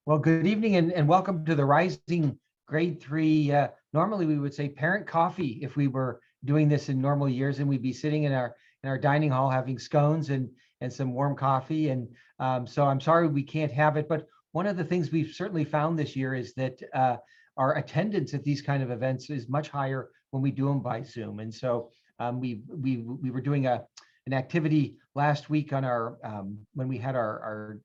Well, good evening and welcome to the Rising Grade 3. Normally, we would say parent coffee if we were doing this in normal years, and we'd be sitting in our dining hall having scones and some warm coffee. And so I'm sorry we can't have it, but one of the things we've certainly found this year is that our attendance at these kind of events is much higher when we do them by Zoom. And so we were doing an activity last week on our when we had our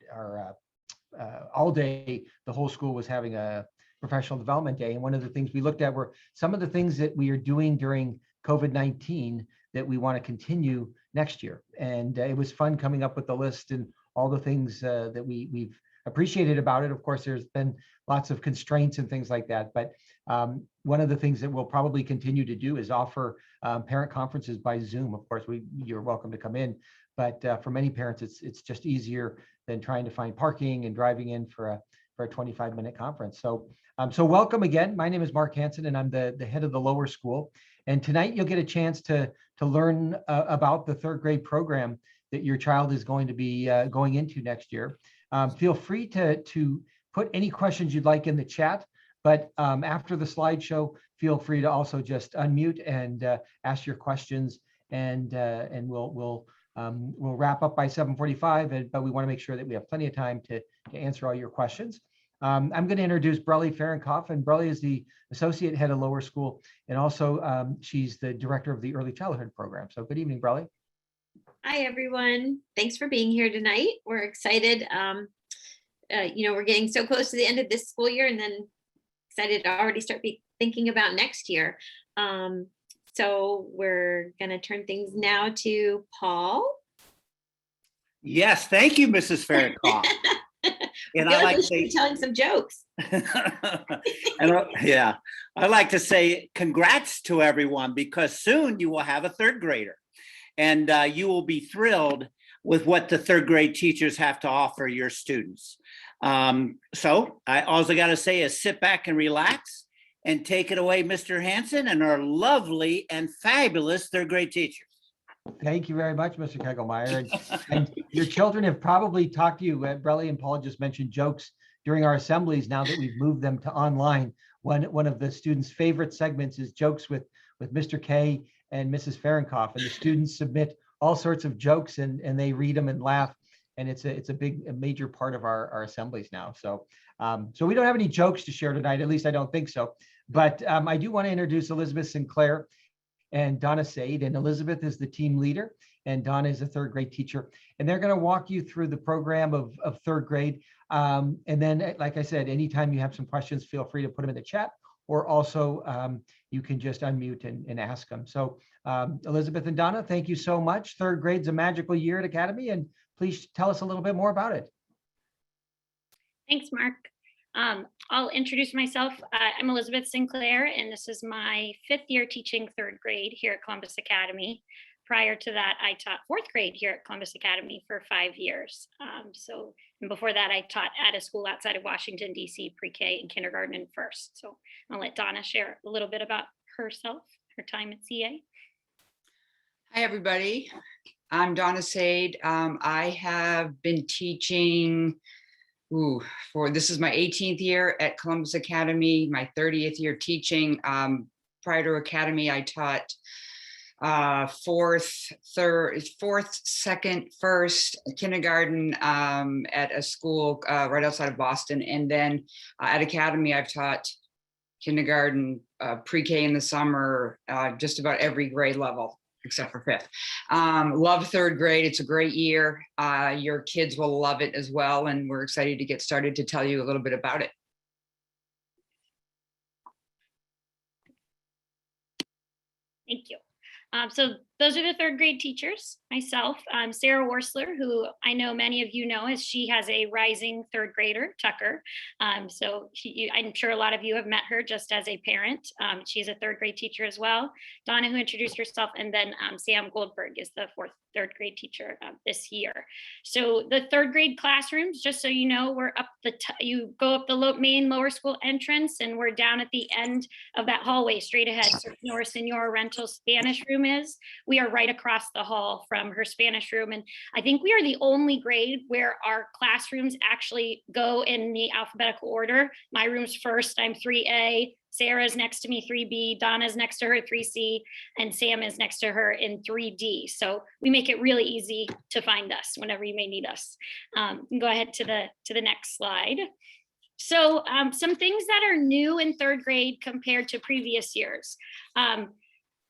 all day, the whole school was having a professional development day. And one of the things we looked at were some of the things that we are doing during COVID-19 that we want to continue next year. And it was fun coming up with the list and all the things that we've appreciated about it. Of course, there's been lots of constraints and things like that. But one of the things that we'll probably continue to do is offer parent conferences by Zoom. Of course, you're welcome to come in. But for many parents, it's just easier than trying to find parking and driving in for a 25-minute conference. So welcome again. My name is Mark Hansen, and I'm the head of the lower school. And tonight you'll get a chance to learn about the third grade program that your child is going to be going into next year. Feel free to put any questions you'd like in the chat, but after the slideshow, feel free to also just unmute and ask your questions, and we'll wrap up by 7:45, but we want to make sure that we have plenty of time to answer all your questions. I'm going to introduce Brelly Ferenkopf, and Brelly is the associate head of lower school, and also she's the director of the early childhood program. So good evening, Brelly. Hi, everyone. Thanks for being here tonight. We're excited. We're getting so close to the end of this school year, and then excited to already start thinking about next year. So we're going to turn things now to Paul. Yes, thank you, Mrs. Ferenkopf. And I like to be telling some jokes. Yeah, I like to say congrats to everyone, because soon you will have a third grader, and you will be thrilled with what the third grade teachers have to offer your students. So all I got to say is sit back and relax. And take it away, Mr. Hansen, and our lovely and fabulous third grade teachers. Thank you very much, Mr. Kegelmeyer. And your children have probably talked to you. Brelly and Paul just mentioned jokes during our assemblies. Now that we've moved them to online, one of the students' favorite segments is jokes with Mr. K and Mrs. Ferenkopf. And the students submit all sorts of jokes, and they read them and laugh. And it's a major part of our assemblies now. So we don't have any jokes to share tonight. At least I don't think so. But I do want to introduce Elizabeth Sinclair and Donna Sade. And Elizabeth is the team leader, and Donna is a third grade teacher. And they're going to walk you through the program of third grade. And then, like I said, anytime you have some questions, feel free to put them in the chat, or also you can just unmute and ask them. So Elizabeth and Donna, thank you so much. Third grade's a magical year at Academy, and please tell us a little bit more about it. Thanks, Mark. I'll introduce myself. I'm Elizabeth Sinclair, and this is my 5th year teaching third grade here at Columbus Academy. Prior to that, I taught 4th grade here at Columbus Academy for 5 years. And before that, I taught at a school outside of Washington, D.C., pre-K and kindergarten and first. So I'll let Donna share a little bit about herself, her time at CA. Hi, everybody. I'm Donna Sade. I have been teaching this is my 18th year at Columbus Academy, my 30th year teaching. Prior to Academy, I taught 4th, 2nd, 1st, kindergarten at a school right outside of Boston. And then at Academy, I've taught kindergarten, pre-K in the summer, just about every grade level, except for 5th. Love third grade. It's a great year. Your kids will love it as well. And we're excited to get started to tell you a little bit about it. Thank you. So those are the third grade teachers. Myself, Sarah Worsler, who I know many of you know, as she has a rising third grader, Tucker. I'm sure a lot of you have met her just as a parent. She's a third grade teacher as well. Donna, who introduced herself, and then Sam Goldberg is the third grade teacher this year. So the third grade classrooms, just so you know, we're up you go up the main lower school entrance, and we're down at the end of that hallway straight ahead. So you know where Senora Rental Spanish room is. We are right across the hall from her Spanish room. And I think we are the only grade where our classrooms actually go in the alphabetical order. My room's first, I'm 3A. Sarah's next to me, 3B, Donna's next to her, 3C, and Sam is next to her in 3D. So we make it really easy to find us whenever you may need us. Go ahead to the next slide. So some things that are new in third grade compared to previous years.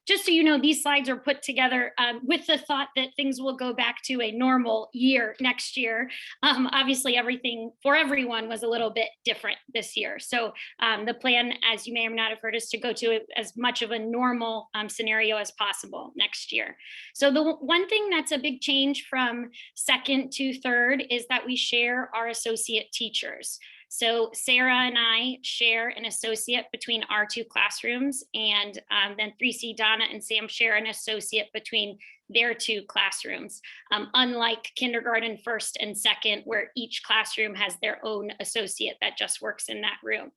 Just so you know, these slides are put together with the thought that things will go back to a normal year next year. Obviously, everything for everyone was a little bit different this year. So the plan, as you may or may not have heard, is to go to as much of a normal scenario as possible next year. So the one thing that's a big change from second to third is that we share our associate teachers. So Sarah and I share an associate between our two classrooms, and then 3C, Donna and Sam share an associate between their two classrooms. Unlike kindergarten first and second, where each classroom has their own associate that just works in that room.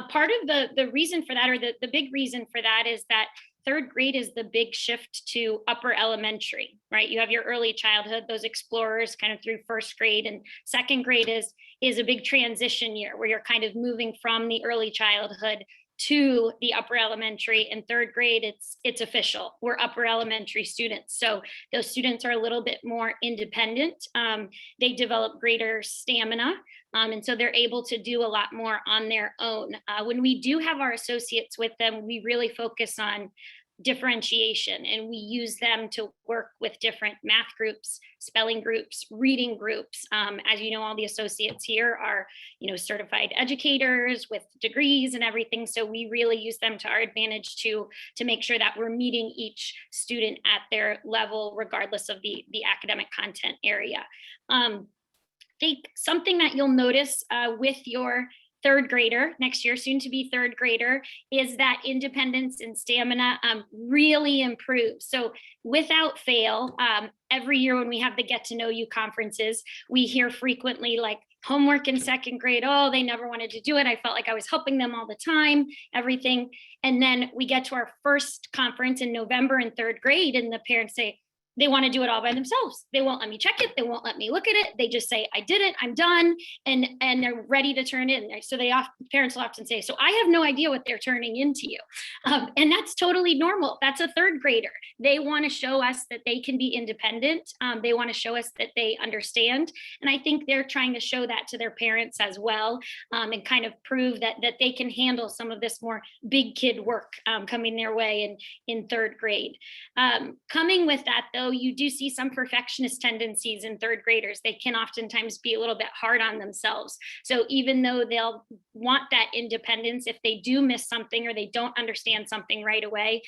Part of the reason for that, or the big reason for that, is that third grade is the big shift to upper elementary, right? You have your early childhood, those explorers kind of through first grade, and second grade is a big transition year where you're kind of moving from the early childhood to the upper elementary. In third grade, it's official. We're upper elementary students. So those students are a little bit more independent. They develop greater stamina. And so they're able to do a lot more on their own. When we do have our associates with them, we really focus on differentiation, and we use them to work with different math groups, spelling groups, reading groups. As you know, all the associates here are, certified educators with degrees and everything. So we really use them to our advantage to make sure that we're meeting each student at their level, regardless of the academic content area. I think something that you'll notice with your third grader next year, soon to be third grader, is that independence and stamina really improves. So without fail, every year when we have the Get to Know You conferences, we hear frequently like homework in second grade, oh, they never wanted to do it. I felt like I was helping them all the time, everything. And then we get to our first conference in November in third grade, and the parents say, they want to do it all by themselves. They won't let me check it. They won't let me look at it. They just say, I did it, I'm done. And they're ready to turn in. So parents will often say, so I have no idea what they're turning into you. And that's totally normal. That's a third grader. They want to show us that they can be independent. They want to show us that they understand. And I think they're trying to show that to their parents as well, and kind of prove that they can handle some of this more big kid work coming their way in third grade. Coming with that, though, you do see some perfectionist tendencies in third graders. They can oftentimes be a little bit hard on themselves. So even though they'll want that independence, if they do miss something or they don't understand something right away,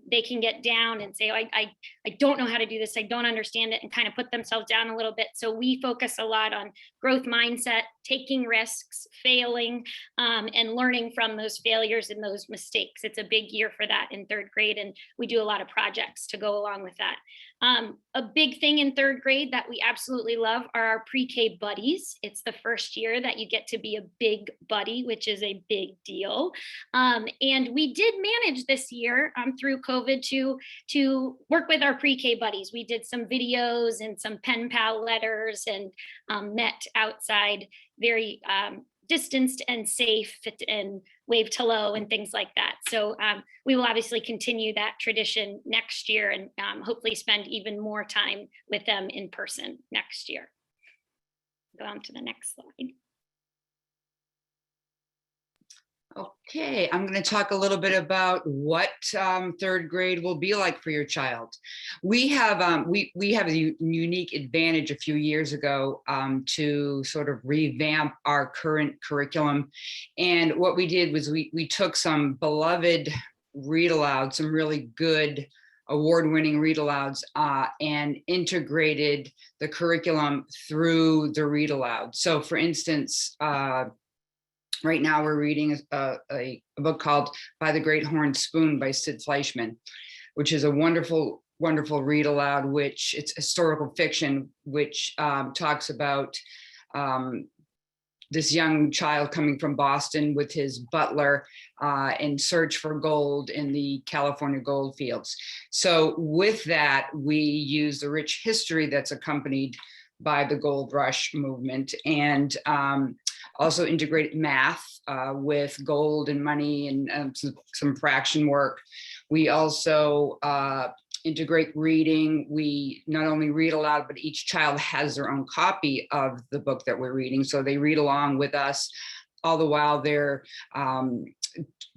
they can get down and say, I don't know how to do this. I don't understand it, and kind of put themselves down a little bit. So we focus a lot on growth mindset, taking risks, failing, and learning from those failures and those mistakes. It's a big year for that in third grade, and we do a lot of projects to go along with that. A big thing in third grade that we absolutely love are our pre-K buddies. It's the first year that you get to be a big buddy, which is a big deal. And we did manage this year through COVID to work with our pre-K buddies. We did some videos and some pen pal letters, and met outside, very distanced and safe, and waved hello and things like that. So we will obviously continue that tradition next year, and hopefully spend even more time with them in person next year. Go on to the next slide. Okay, I'm going to talk a little bit about what third grade will be like for your child. We have a unique advantage a few years ago to sort of revamp our current curriculum. And what we did was we took some beloved read alouds, some really good award-winning read alouds, and integrated the curriculum through the read aloud. So for instance, right now we're reading a book called By the Great Horn Spoon by Sid Fleischman, which is a wonderful wonderful read aloud, which it's historical fiction, which talks about this young child coming from Boston with his butler in search for gold in the California gold fields. So with that, we use the rich history that's accompanied by the gold rush movement, and also integrate math with gold and money, and some fraction work. We also integrate reading. We not only read aloud, but each child has their own copy of the book that we're reading. So they read along with us, all the while they're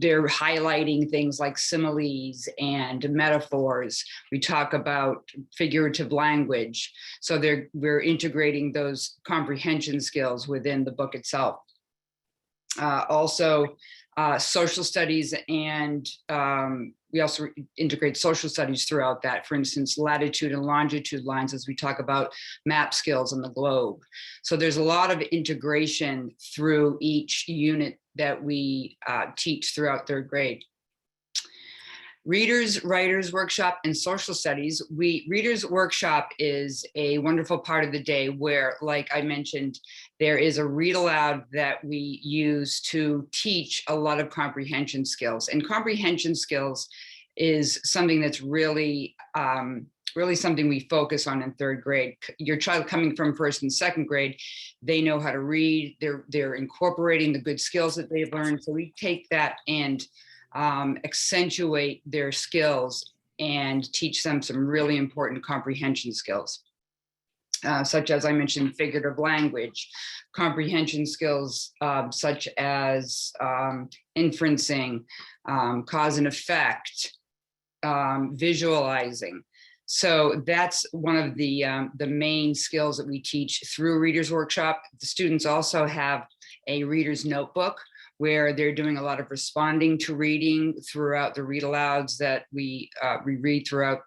highlighting things like similes and metaphors. We talk about figurative language. So we're integrating those comprehension skills within the book itself. Also, social studies, and we also integrate social studies throughout that. For instance, latitude and longitude lines as we talk about map skills on the globe. So there's a lot of integration through each unit that we teach throughout third grade. Readers, Writers Workshop, and Social Studies. Readers Workshop is a wonderful part of the day where, like I mentioned, there is a read aloud that we use to teach a lot of comprehension skills. And comprehension skills is something that's really something we focus on in third grade. Your child coming from first and second grade, they know how to read, they're incorporating the good skills that they've learned. So we take that and accentuate their skills and teach them some really important comprehension skills, such as I mentioned, figurative language, comprehension skills such as inferencing, cause and effect, visualizing. So that's one of the main skills that we teach through Readers Workshop. The students also have a reader's notebook where they're doing a lot of responding to reading throughout the read alouds that we read throughout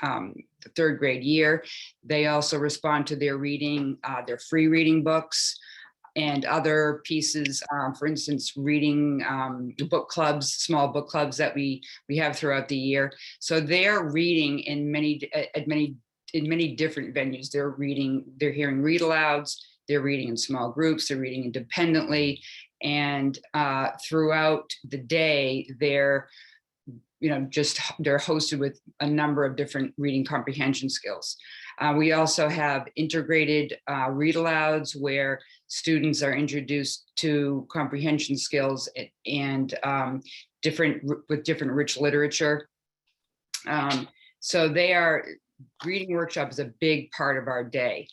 the third grade year. They also respond to their reading, their free reading books and other pieces, for instance, reading book clubs, small book clubs that we have throughout the year. So they're reading in many different venues. They're hearing read alouds, they're reading in small groups, they're reading independently. And throughout the day, they're hosted with a number of different reading comprehension skills. We also have integrated read alouds where students are introduced to comprehension skills and different rich literature. So reading workshop is a big part of our day.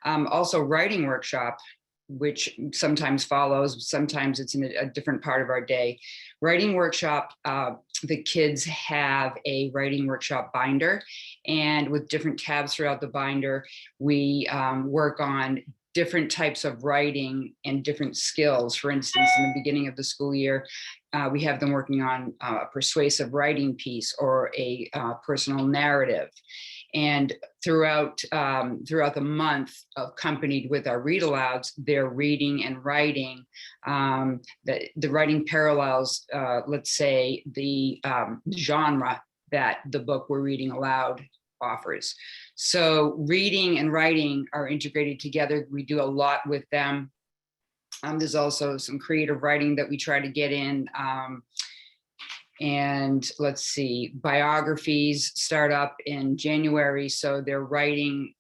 Also writing workshop, which sometimes follows, sometimes it's in a different part of our day. Writing workshop, the kids have a writing workshop binder, and with different tabs throughout the binder, we work on different types of writing and different skills. For instance, in the beginning of the school year, we have them working on a persuasive writing piece or a personal narrative. And throughout the month, accompanied with our read alouds, they're reading and writing. The writing parallels, let's say, the genre that the book we're reading aloud offers. So reading and writing are integrated together. We do a lot with them. There's also some creative writing that we try to get in. And let's see, biographies start up in January. So they're writing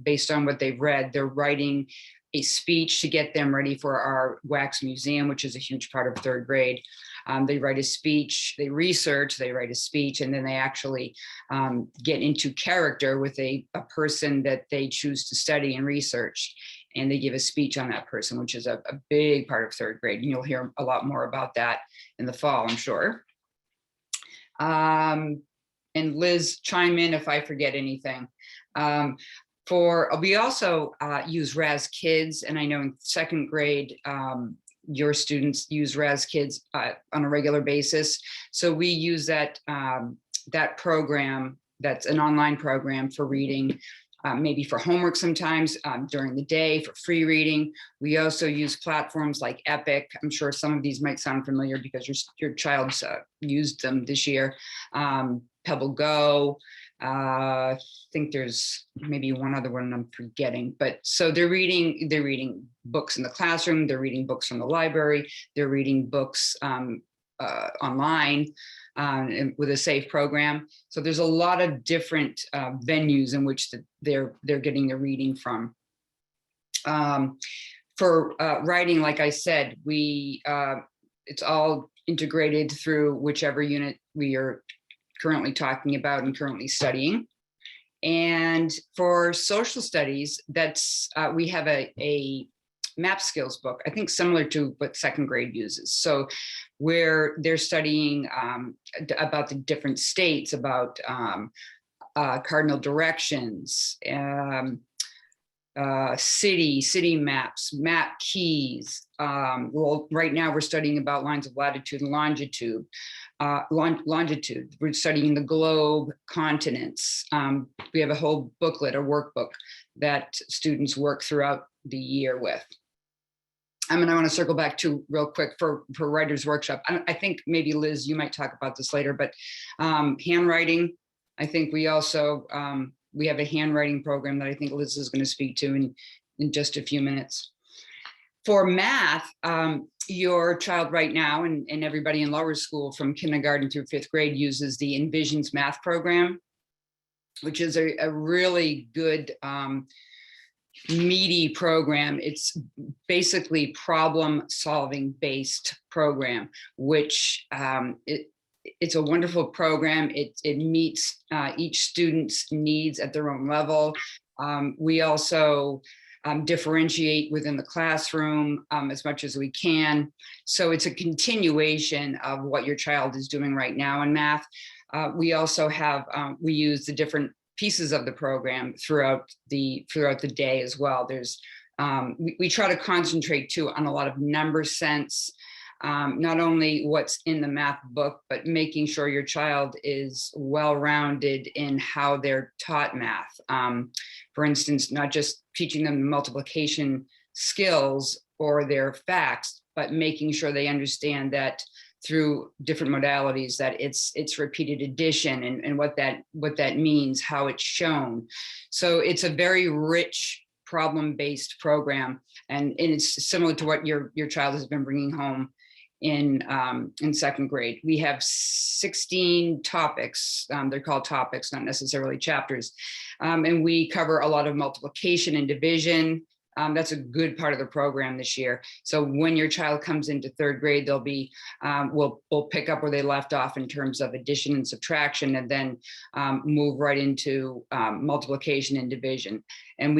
based on what they've read. They're writing a speech to get them ready for our wax museum, which is a huge part of third grade. They write a speech, they research, they write a speech, and then they actually get into character with a person that they choose to study and research. And they give a speech on that person, which is a big part of third grade. And you'll hear a lot more about that in the fall, I'm sure. And Liz, chime in if I forget anything. We also use Raz Kids, and I know in second grade, your students use Raz Kids on a regular basis. So we use that program, that's an online program for reading, maybe for homework sometimes during the day for free reading. We also use platforms like Epic. I'm sure some of these might sound familiar because your child's used them this year. Pebble Go. I think there's maybe one other one I'm forgetting, but so they're reading books in the classroom, they're reading books from the library, they're reading books online and with a safe program. So there's a lot of different venues in which they're getting their reading from. For writing, like I said, it's all integrated through whichever unit we are currently talking about and currently studying. And for social studies, that's we have a map skills book, I think similar to what second grade uses. So where they're studying about the different states, about cardinal directions, city maps, map keys. Well, right now we're studying about lines of latitude and longitude. We're studying the globe, continents. We have a whole booklet, a workbook that students work throughout the year with. I want to circle back to real quick for Writers Workshop. I think maybe Liz, you might talk about this later, but handwriting. I think we also we have a handwriting program that I think Liz is going to speak to in just a few minutes. For math, your child right now and everybody in lower school from kindergarten through 5th grade uses the Envisions math program, which is a really good meaty program. It's basically problem solving based program, which it's a wonderful program. It meets each student's needs at their own level. We also differentiate within the classroom as much as we can. So it's a continuation of what your child is doing right now in math. We also have, we use the different pieces of the program throughout the day as well. There's, we try to concentrate too on a lot of number sense, not only what's in the math book, but making sure your child is well-rounded in how they're taught math. For instance, not just teaching them multiplication skills or their facts, but making sure they understand that through different modalities, that it's repeated addition and what that means, how it's shown. So it's a very rich problem-based program, and it's similar to what your child has been bringing home in 2nd grade. We have 16 topics. They're called topics, not necessarily chapters. And we cover a lot of multiplication and division. That's a good part of the program this year. So when your child comes into 3rd grade, they'll be, we'll pick up where they left off in terms of addition and subtraction, and then move right into multiplication and division. And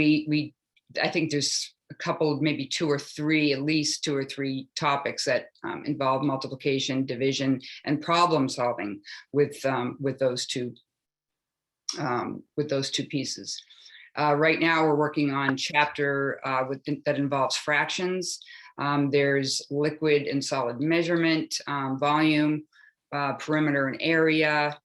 I think there's a couple, maybe 2 or 3, at least 2 or 3 topics that involve multiplication, division, and problem solving with those two pieces. Right now, we're working on chapter that involves fractions. There's liquid and solid measurement, volume, perimeter and area.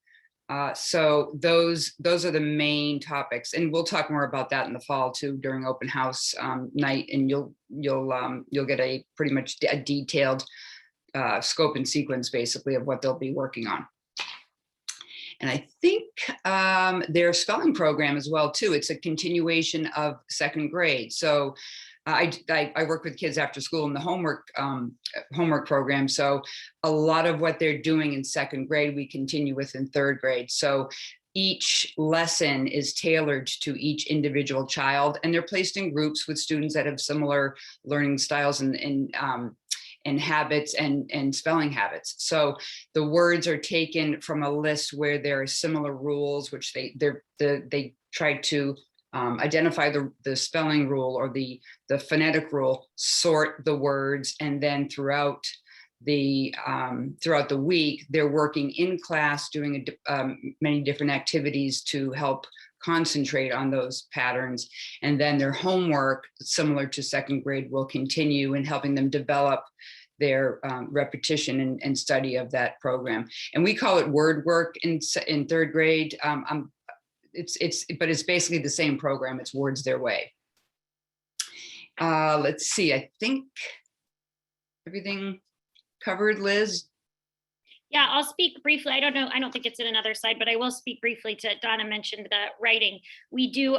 So those are the main topics, and we'll talk more about that in the fall too during open house night, and you'll get a pretty much a detailed scope and sequence basically of what they'll be working on. And I think their spelling program as well too. It's a continuation of 2nd grade. So I work with kids after school in the homework program. So a lot of what they're doing in 2nd grade, we continue with in 3rd grade. So each lesson is tailored to each individual child, and they're placed in groups with students that have similar learning styles and habits and spelling habits. So the words are taken from a list where there are similar rules, which they try to identify the spelling rule or the phonetic rule, sort the words, and then throughout the week, they're working in class, doing many different activities to help concentrate on those patterns. And then their homework, similar to 2nd grade, will continue in helping them develop their repetition and study of that program. And we call it word work in 3rd grade. But it's basically the same program. It's Words Their Way. Let's see, I think everything covered, Liz? Yeah, I'll speak briefly. I don't know, I don't think it's in another slide, but I will speak briefly to Donna mentioned the writing. We do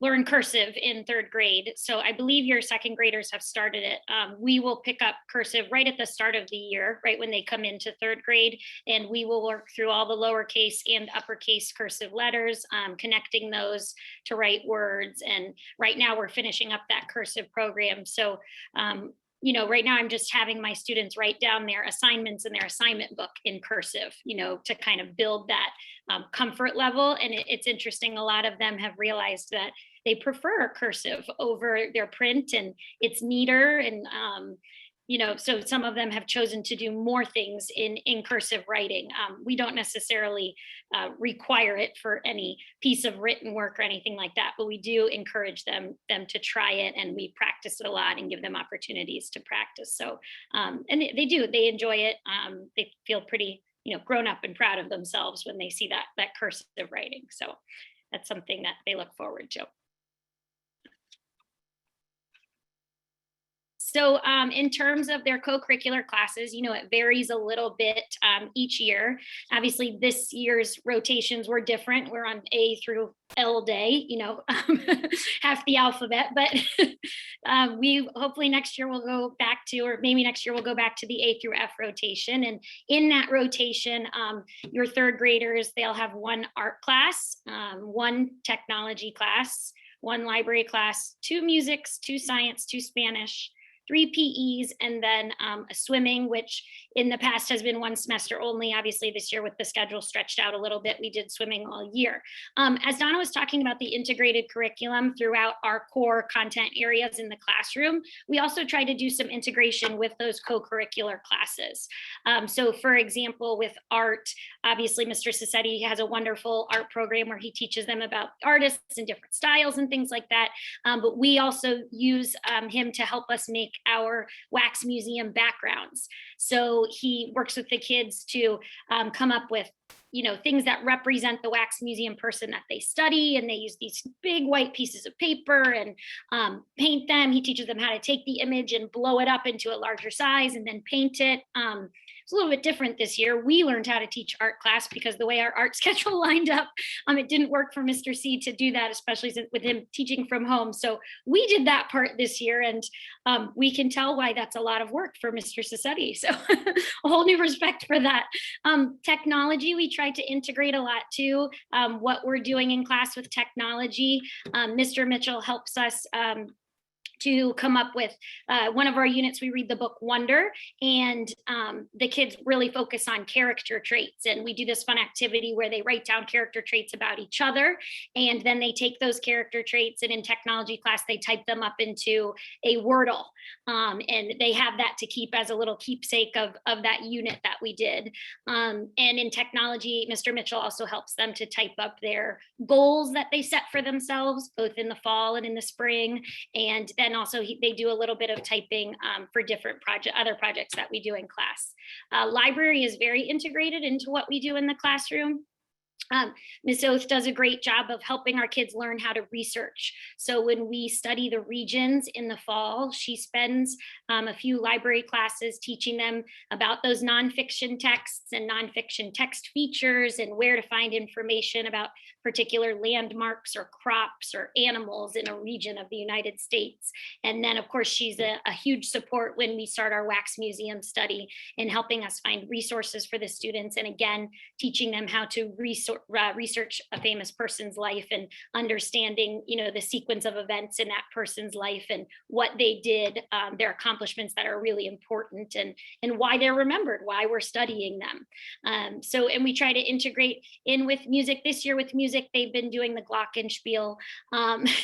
learn cursive in third grade. So I believe your second graders have started it. We will pick up cursive right at the start of the year, right when they come into third grade, and we will work through all the lowercase and uppercase cursive letters, connecting those to write words. And right now we're finishing up that cursive program. So you know, right now I'm just having my students write down their assignments in their assignment book in cursive, you know, to kind of build that comfort level. And it's interesting, a lot of them have realized that they prefer cursive over their print, and it's neater. And you know, so some of them have chosen to do more things in cursive writing. We don't necessarily require it for any piece of written work or anything like that, but we do encourage them to try it, and we practice it a lot and give them opportunities to practice. So and they enjoy it. They feel pretty, you know, grown up and proud of themselves when they see that cursive writing. So that's something that they look forward to. So in terms of their co-curricular classes, you know, it varies a little bit each year. Obviously, this year's rotations were different. We're on A through L day, you know, half the alphabet, but we hopefully next year we'll go back to, or maybe next year we'll go back to the A through F rotation. And in that rotation, your third graders, they'll have one art class, one technology class, one library class, two musics, two science, two Spanish, 3 PEs, and then a swimming, which in the past has been one semester only. Obviously, this year with the schedule stretched out a little bit, we did swimming all year. As Donna was talking about the integrated curriculum throughout our core content areas in the classroom, we also try to do some integration with those co-curricular classes. So for example, with art, obviously Mr. Sade has a wonderful art program where he teaches them about artists and different styles and things like that. But we also use him to help us make our wax museum backgrounds. So he works with the kids to come up with, you know, things that represent the wax museum person that they study, and they use these big white pieces of paper and paint them. He teaches them how to take the image and blow it up into a larger size and then paint it. It's a little bit different this year. We learned how to teach art class because the way our art schedule lined up, it didn't work for Mr. C to do that, especially with him teaching from home. So we did that part this year, and we can tell why that's a lot of work for Mr. Sade. So a whole new respect for that. Technology, we tried to integrate a lot too. What we're doing in class with technology, Mr. Mitchell helps us to come up with one of our units. We read the book Wonder, and the kids really focus on character traits. And we do this fun activity where they write down character traits about each other, and then they take those character traits, and in technology class, they type them up into a Wordle. And they have that to keep as a little keepsake of that unit that we did. And in technology, Mr. Mitchell also helps them to type up their goals that they set for themselves, both in the fall and in the spring. And then also they do a little bit of typing for different other projects that we do in class. Library is very integrated into what we do in the classroom. Ms. Oath does a great job of helping our kids learn how to research. So when we study the regions in the fall, she spends a few library classes teaching them about those nonfiction texts and nonfiction text features, and where to find information about particular landmarks or crops or animals in a region of the United States. And then of course, she's a huge support when we start our wax museum study in helping us find resources for the students. And again, teaching them how to research a famous person's life, and understanding, you know, the sequence of events in that person's life and what they did, their accomplishments that are really important, and why they're remembered, why we're studying them. And we try to integrate in with music. This year with music, they've been doing the glockenspiel.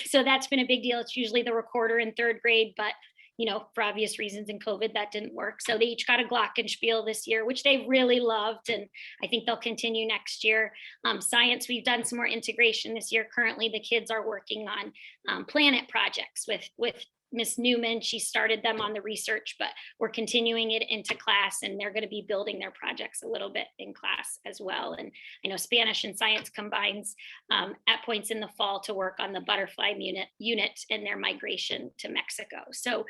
So that's been a big deal. It's usually the recorder in third grade, but you know, for obvious reasons in COVID, that didn't work. So they each got a glockenspiel this year, which they really loved. And I think they'll continue next year. Science, we've done some more integration this year. Currently, the kids are working on planet projects with Miss Newman. She started them on the research, but we're continuing it into class, and they're going to be building their projects a little bit in class as well. And I know Spanish and science combines at points in the fall to work on the butterfly unit and their migration to Mexico. So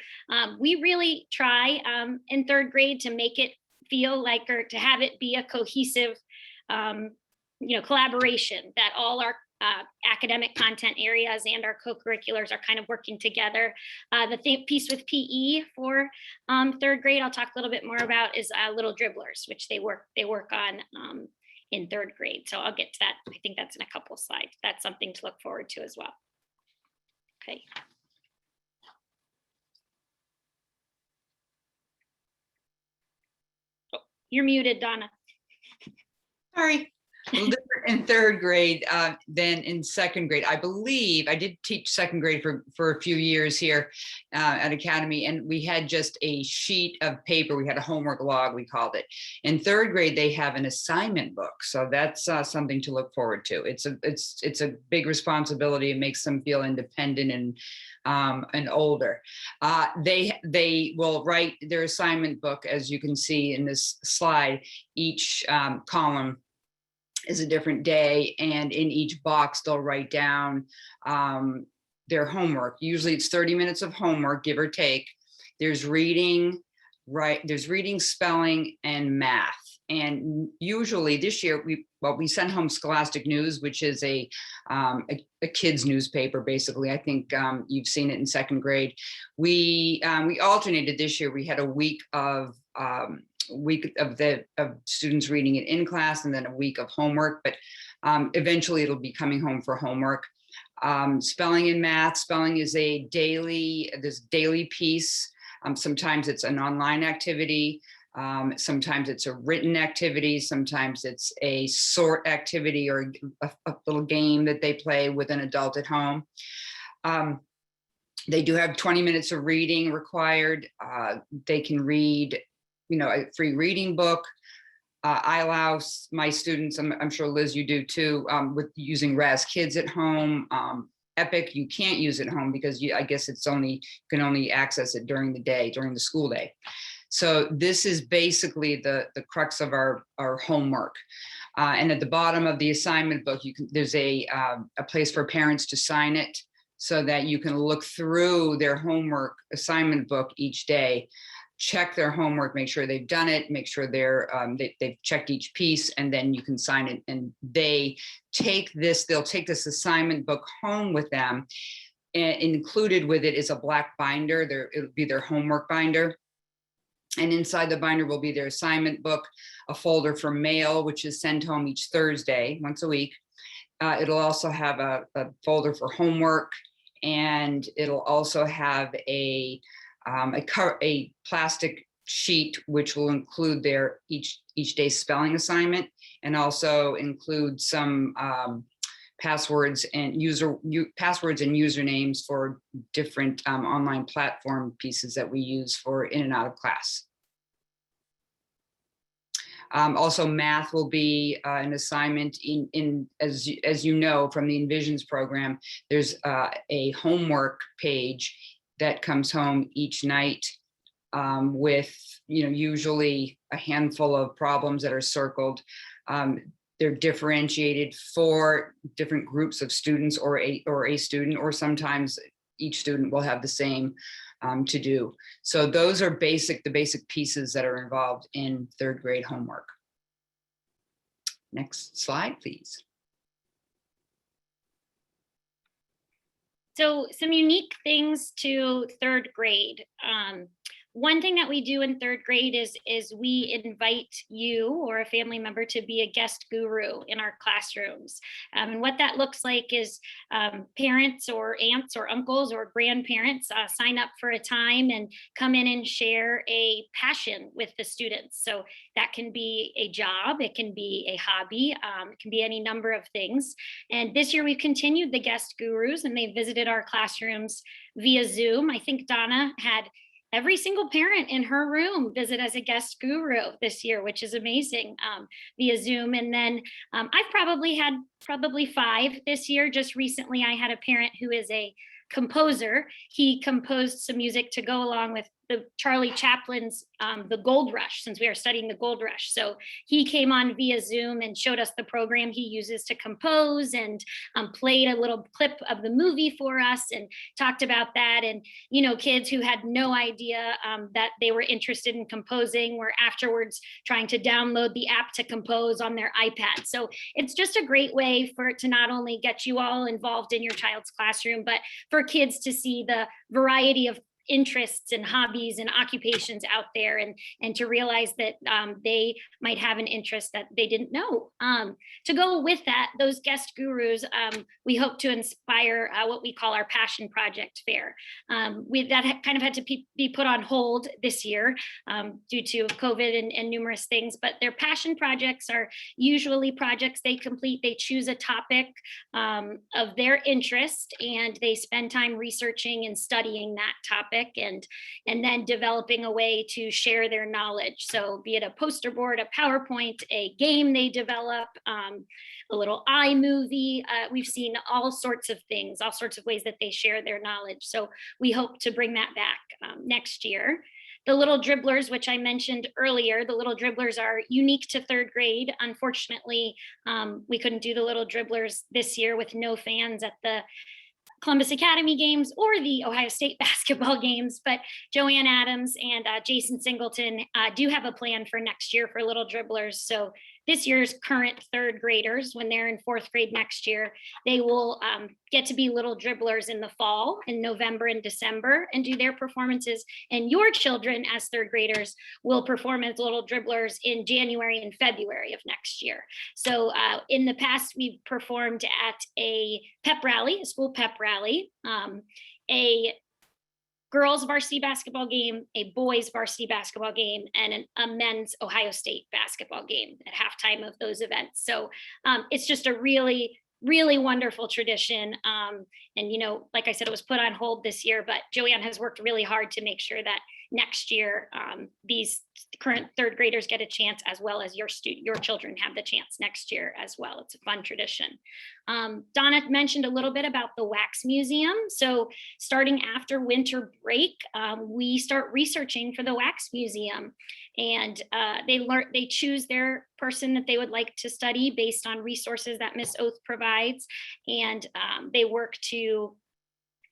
we really try in third grade to make it feel like, or to have it be a cohesive, collaboration, that all our academic content areas and our co-curriculars are kind of working together. The piece with PE for third grade, I'll talk a little bit more about, is Little Dribblers, which they work on in third grade. So I'll get to that. I think that's in a couple of slides. That's something to look forward to as well. Okay. Oh, you're muted, Donna. Sorry. A little different in third grade than in second grade. I believe I did teach second grade for a few years here at Academy, and we had just a sheet of paper. We had a homework log, we called it. In third grade, they have an assignment book, so that's something to look forward to. It's a big responsibility. It makes them feel independent and older. They will write their assignment book, as you can see in this slide. Each column is a different day, and in each box they'll write down their homework. Usually it's 30 minutes of homework, give or take. There's reading, there's reading, spelling, and math. And usually this year we send home Scholastic News, which is a kids newspaper, basically. I think you've seen it in second grade. We alternated this year. We had a week of students reading it in class, and then a week of homework, but eventually it'll be coming home for homework. Spelling and math. Spelling is this daily piece. Sometimes it's an online activity. Sometimes it's a written activity. Sometimes it's a sort activity or a little game that they play with an adult at home. They do have 20 minutes of reading required. They can read a free reading book. I allow my students, I'm sure Liz, you do too, with using Raz Kids at home. Epic, you can't use at home because I guess you can only access it during the day, during the school day. So this is basically the crux of our homework. And at the bottom of the assignment book, there's a place for parents to sign it so that you can look through their homework assignment book each day, check their homework, make sure they've done it, make sure they've checked each piece, and then you can sign it. And they'll take this assignment book home with them, and included with it is a black binder. It'll be their homework binder. And inside the binder will be their assignment book, a folder for mail, which is sent home each Thursday, once a week. It'll also have a folder for homework, and it'll also have a plastic sheet which will include their each day's spelling assignment, and also include some passwords and usernames for different online platform pieces that we use for in and out of class. Also, math will be an assignment as you know from the Envisions program. There's a homework page that comes home each night with usually a handful of problems that are circled. They're differentiated for different groups of students or a student, or sometimes each student will have the same to do. So those are the basic pieces that are involved in third grade homework. Next slide, please. So some unique things to third grade. One thing that we do in third grade is we invite you or a family member to be a guest guru in our classrooms. And what that looks like is parents or aunts or uncles or grandparents sign up for a time and come in and share a passion with the students. So that can be a job, it can be a hobby, it can be any number of things. And this year we've continued the guest gurus, and they visited our classrooms via Zoom. I think Donna had every single parent in her room visit as a guest guru this year, which is amazing, via Zoom. And then I've probably had 5 this year. Just recently, I had a parent who is a composer. He composed some music to go along the Charlie Chaplin's The Gold Rush, since we are studying the Gold Rush. So he came on via Zoom and showed us the program he uses to compose, and played a little clip of the movie for us and talked about that. And, you know, kids who had no idea that they were interested in composing were afterwards trying to download the app to compose on their iPad. So it's just a great way for it to not only get you all involved in your child's classroom, but for kids to see the variety of interests and hobbies and occupations out there, and to realize that they might have an interest that they didn't know. To go with that, those guest gurus, we hope to inspire what we call our passion project fair. That kind of had to be put on hold this year due to COVID and numerous things, but their passion projects are usually projects they complete. They choose a topic of their interest, and they spend time researching and studying that topic, and then developing a way to share their knowledge. So be it a poster board, a PowerPoint, a game they develop, a little iMovie. We've seen all sorts of things, all sorts of ways that they share their knowledge. So we hope to bring that back next year. The Little Dribblers, which I mentioned earlier, the Little Dribblers are unique to third grade. Unfortunately, we couldn't do the Little Dribblers this year with no fans at the Columbus Academy games or the Ohio State basketball games, but Joanne Adams and Jason Singleton do have a plan for next year for Little Dribblers. So this year's current third graders, when they're in fourth grade next year, they will get to be Little Dribblers in the fall, in November and December, and do their performances. And your children as third graders will perform as Little Dribblers in January and February of next year. So in the past, we've performed at a pep rally, a school pep rally, a girls varsity basketball game, a boys varsity basketball game, and a men's Ohio State basketball game at halftime of those events. So it's just a really, really wonderful tradition. And, you know, like I said, it was put on hold this year, but Joanne has worked really hard to make sure that next year, these current third graders get a chance, as well as your children have the chance next year as well. It's a fun tradition. Donna mentioned a little bit about the Wax Museum. So starting after winter break, we start researching for the Wax Museum, and they choose their person that they would like to study based on resources that Miss Oath provides, and they work to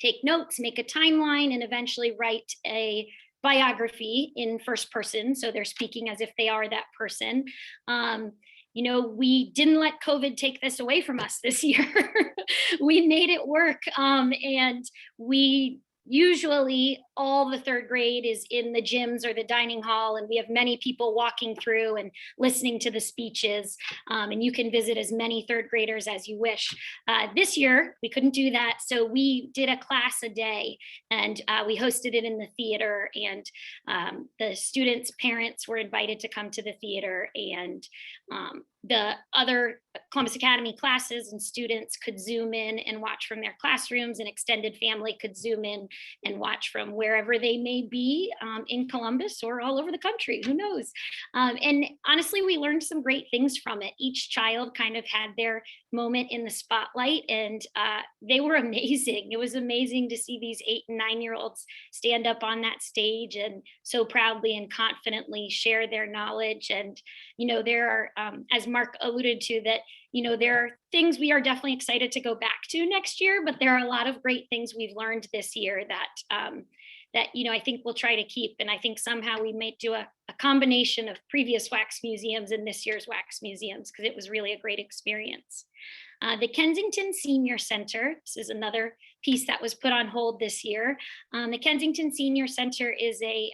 take notes, make a timeline, and eventually write a biography in first person. So they're speaking as if they are that person. You know, we didn't let COVID take this away from us this year. We made it work. And we usually, all the third grade is in the gyms or the dining hall, and we have many people walking through and listening to the speeches, and you can visit as many third graders as you wish. This year, we couldn't do that, so we did a class a day, and we hosted it in the theater, and the students' parents were invited to come to the theater, and the other Columbus Academy classes and students could Zoom in and watch from their classrooms, and extended family could Zoom in and watch from wherever they may be in Columbus or all over the country, who knows? And honestly, we learned some great things from it. Each child kind of had their moment in the spotlight, and they were amazing. It was amazing to see these 8 and 9-year-olds stand up on that stage and so proudly and confidently share their knowledge. And, you know, there are, as Mark alluded to, that, you know, there are things we are definitely excited to go back to next year, but there are a lot of great things we've learned this year that, you know, I think we'll try to keep. And I think somehow we may do a combination of previous Wax Museums and this year's Wax Museums, because it was really a great experience. The Kensington Senior Center, this is another piece that was put on hold this year. The Kensington Senior Center is a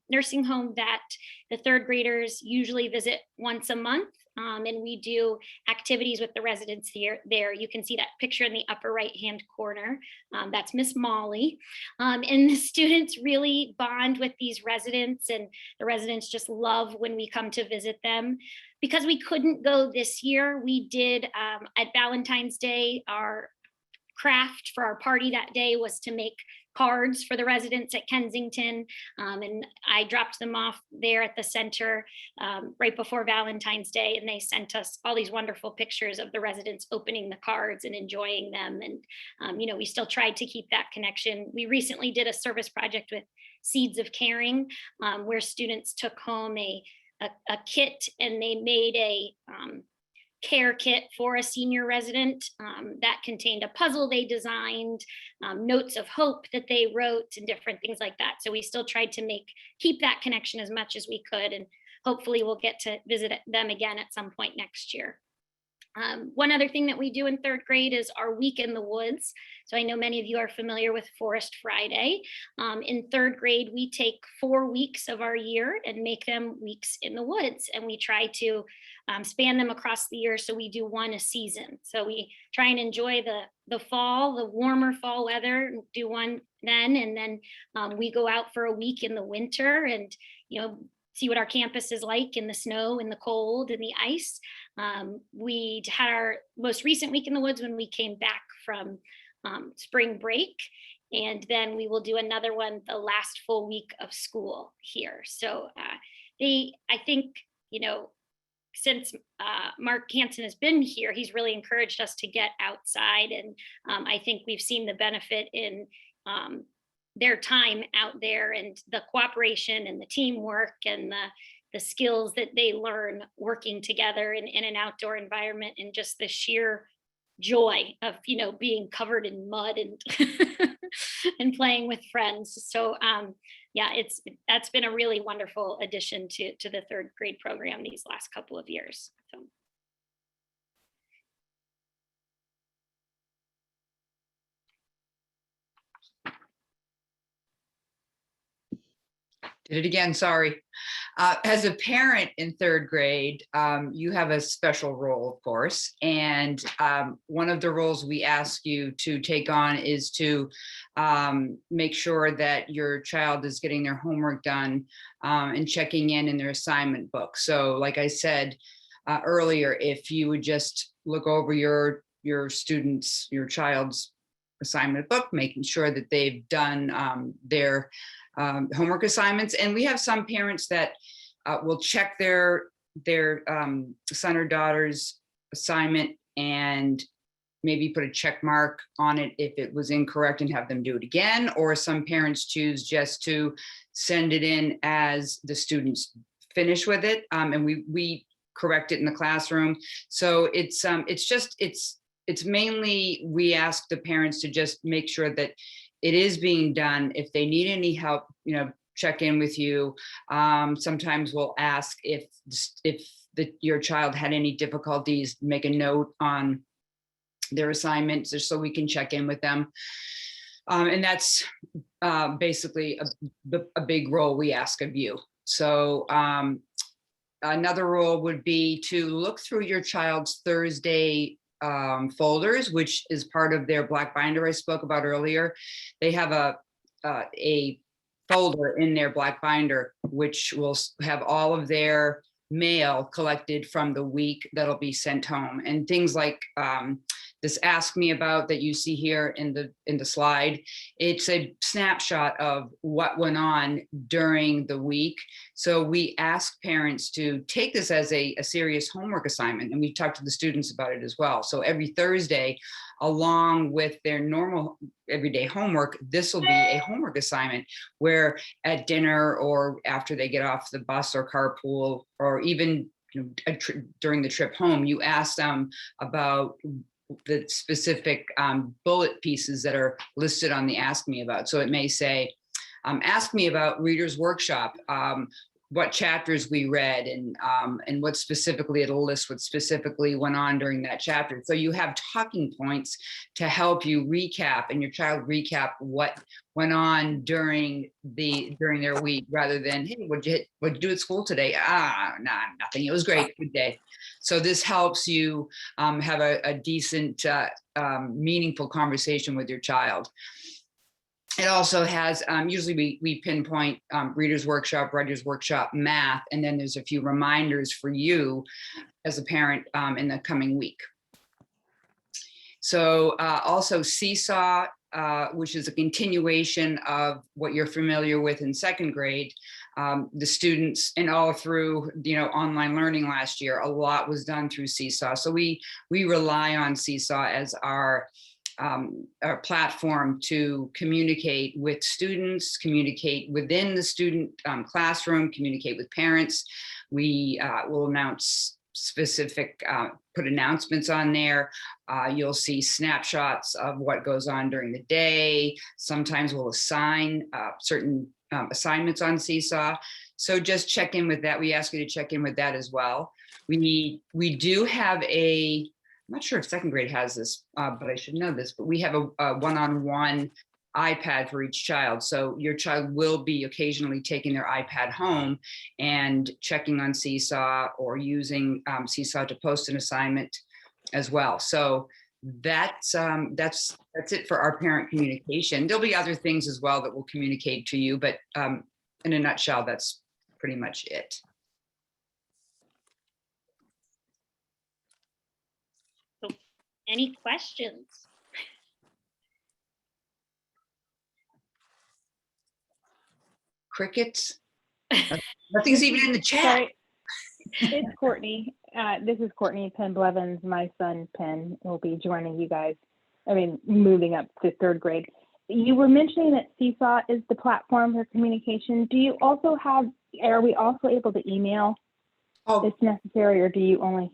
nursing home that the third graders usually visit once a month. And we do activities with the residents there. You can see that picture in the upper right-hand corner. That's Miss Molly. And the students really bond with these residents, and the residents just love when we come to visit them. Because we couldn't go this year, we did at Valentine's Day, our craft for our party that day was to make cards for the residents at Kensington. And I dropped them off there at the center right before Valentine's Day. And they sent us all these wonderful pictures of the residents opening the cards and enjoying them. And, we still tried to keep that connection. We recently did a service project with Seeds of Caring, where students took home a kit, and they made a care kit for a senior resident that contained a puzzle they designed, notes of hope that they wrote, and different things like that. So we still tried to keep that connection as much as we could, and hopefully we'll get to visit them again at some point next year. One other thing that we do in third grade is our week in the woods. So I know many of you are familiar with Forest Friday. In third grade, we take 4 weeks of our year and make them weeks in the woods. And we try to span them across the year. So we do one a season. So we try and enjoy the fall, the warmer fall weather, and do one then. And then we go out for a week in the winter and, see what our campus is like in the snow, in the cold, and the ice. We had our most recent week in the woods when we came back from spring break. And then we will do another one the last full week of school here. So I think, since Mark Hansen has been here, he's really encouraged us to get outside. And I think we've seen the benefit in their time out there, and the cooperation and the teamwork and the skills that they learn working together in an outdoor environment, and just the sheer joy of being covered in mud and and playing with friends. So that's been a really wonderful addition to the third grade program these last couple of years. So. Did it again, sorry. As a parent in third grade, you have a special role, of course. And one of the roles we ask you to take on is to make sure that your child is getting their homework done and checking in their assignment book. So like I said earlier, if you would just look over your child's assignment book, making sure that they've done their homework assignments. And we have some parents that will check their son or daughter's assignment and maybe put a check mark on it if it was incorrect and have them do it again. Or some parents choose just to send it in as the students finish with it, and we correct it in the classroom. So it's mainly, we ask the parents to just make sure that it is being done. If they need any help, check in with you. Sometimes we'll ask if your child had any difficulties, make a note on their assignments, just so we can check in with them. And that's basically a big role we ask of you. So another role would be to look through your child's Thursday folders, which is part of their black binder I spoke about earlier. They have a folder in their black binder, which will have all of their mail collected from the week that'll be sent home, and things like this Ask Me About that you see here in the slide. It's a snapshot of what went on during the week. So we ask parents to take this as a serious homework assignment, and we talk to the students about it as well. So every Thursday, along with their normal everyday homework, this will be a homework assignment where at dinner or after they get off the bus or carpool, or even during the trip home, you ask them about the specific bullet pieces that are listed on the Ask Me About. So it may say, ask me about Reader's Workshop, what chapters we read, and what specifically, it'll list what specifically went on during that chapter. So you have talking points to help you recap, and your child recap what went on during their week, rather than, hey, what'd you do at school today? Nah, nothing. It was great. Good day. So this helps you have a decent, meaningful conversation with your child. It also has, usually we pinpoint Reader's Workshop, Writer's Workshop, math, and then there's a few reminders for you as a parent in the coming week. So also Seesaw which is a continuation of what you're familiar with in second grade. The students, and all through, online learning last year, a lot was done through Seesaw. So we rely on Seesaw as our platform to communicate with students, communicate within the student classroom, communicate with parents. We will announce specific, put announcements on there. You'll see snapshots of what goes on during the day. Sometimes we'll assign certain assignments on Seesaw. So just check in with that. We ask you to check in with that as well. We do have I'm not sure if second grade has this, but I should know this, but we have a one-on-one iPad for each child. So your child will be occasionally taking their iPad home and checking on Seesaw or using Seesaw to post an assignment as well. So that's it for our parent communication. There'll be other things as well that we'll communicate to you, but in a nutshell, that's pretty much it. Any questions? Crickets? Nothing's even in the chat. Sorry, it's Courtney. This is Courtney Penn Blevins. My son Penn will be joining you guys. Moving up to third grade. You were mentioning that Seesaw is the platform for communication. Do you also are we also able to email if necessary, or do you only?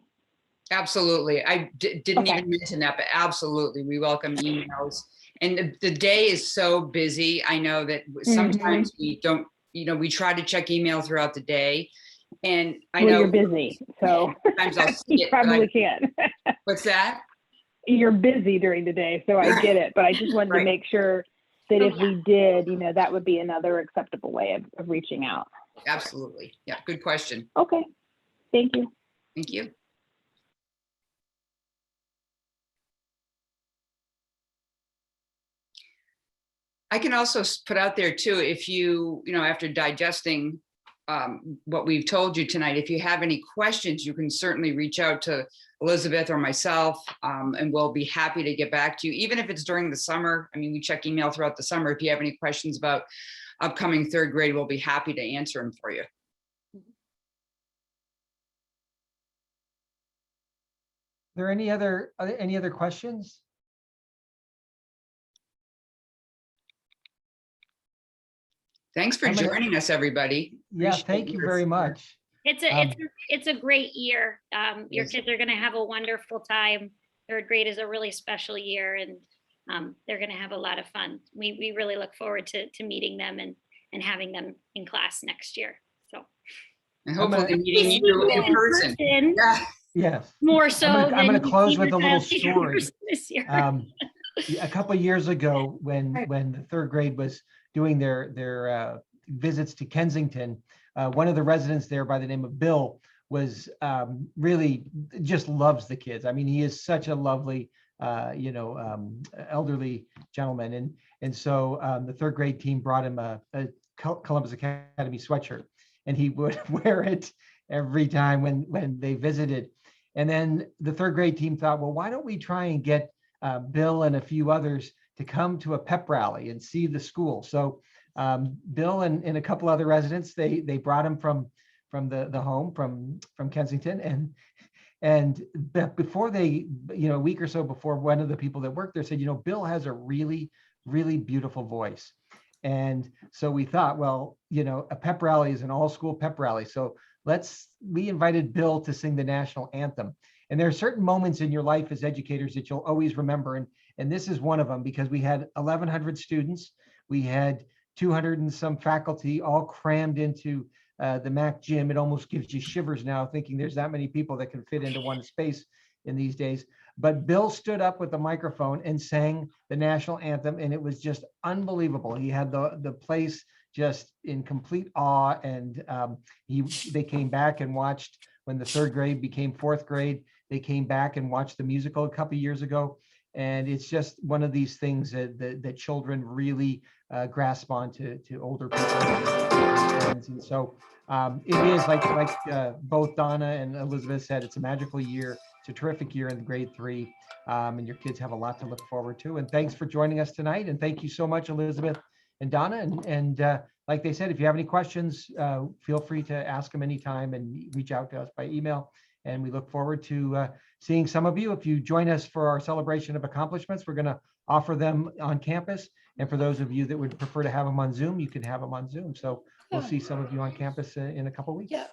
Absolutely. I didn't even mention that, but absolutely. We welcome emails. And the day is so busy. I know that sometimes we don't, we try to check email throughout the day. And I know you're busy, so sometimes I'll see you it, probably can't. What's that? You're busy during the day, so I get it. But I just wanted to make sure that if we did, that would be another acceptable way of reaching out. Absolutely. Yeah, good question. Okay. Thank you. Thank you. I can also put out there too, if you, after digesting what we've told you tonight, if you have any questions, you can certainly reach out to Elizabeth or myself, and we'll be happy to get back to you, even if it's during the summer. We check email throughout the summer. If you have any questions about upcoming third grade, we'll be happy to answer them for you. Are there any other questions? Thanks for joining us, everybody. Yeah, thank you very much. It's a great year. Your kids are going to have a wonderful time. Third grade is a really special year, and they're going to have a lot of fun. We really look forward to meeting them and having them in class next year. So, and hopefully meeting you in person. Yeah. Yes. More so. I'm going to close with a little story. This year. A couple of years ago, when the third grade was doing their visits to Kensington, one of the residents there by the name of Bill was really just loves the kids. He is such a lovely, elderly gentleman. And so the third grade team brought him a Columbus Academy sweatshirt, and he would wear it every time when they visited. And then the third grade team thought, well, why don't we try and get Bill and a few others to come to a pep rally and see the school. So Bill and a couple other residents, they brought him from the home from Kensington, and before they, a week or so before, one of the people that worked there said, Bill has a really, really beautiful voice. And so we thought, well, a pep rally is an all school pep rally. So we invited Bill to sing the national anthem. And there are certain moments in your life as educators that you'll always remember. And this is one of them, because we had 1,100 students. We had 200 and some faculty all crammed into the MAC gym. It almost gives you shivers now thinking there's that many people that can fit into one space in these days. But Bill stood up with the microphone and sang the national anthem, and it was just unbelievable. He had the place just in complete awe. And they came back and watched when the third grade became fourth grade. They came back and watched the musical a couple of years ago. And it's just one of these things that children really grasp onto to older people. And so it is like both Donna and Elizabeth said, it's a magical year. It's a terrific year in grade 3, and your kids have a lot to look forward to. And thanks for joining us tonight. And thank you so much, Elizabeth and Donna. And like they said, if you have any questions, feel free to ask them anytime and reach out to us by email. And we look forward to seeing some of you. If you join us for our celebration of accomplishments, we're going to offer them on campus. And for those of you that would prefer to have them on Zoom, you can have them on Zoom. So we'll see some of you on campus in a couple of weeks. Yeah.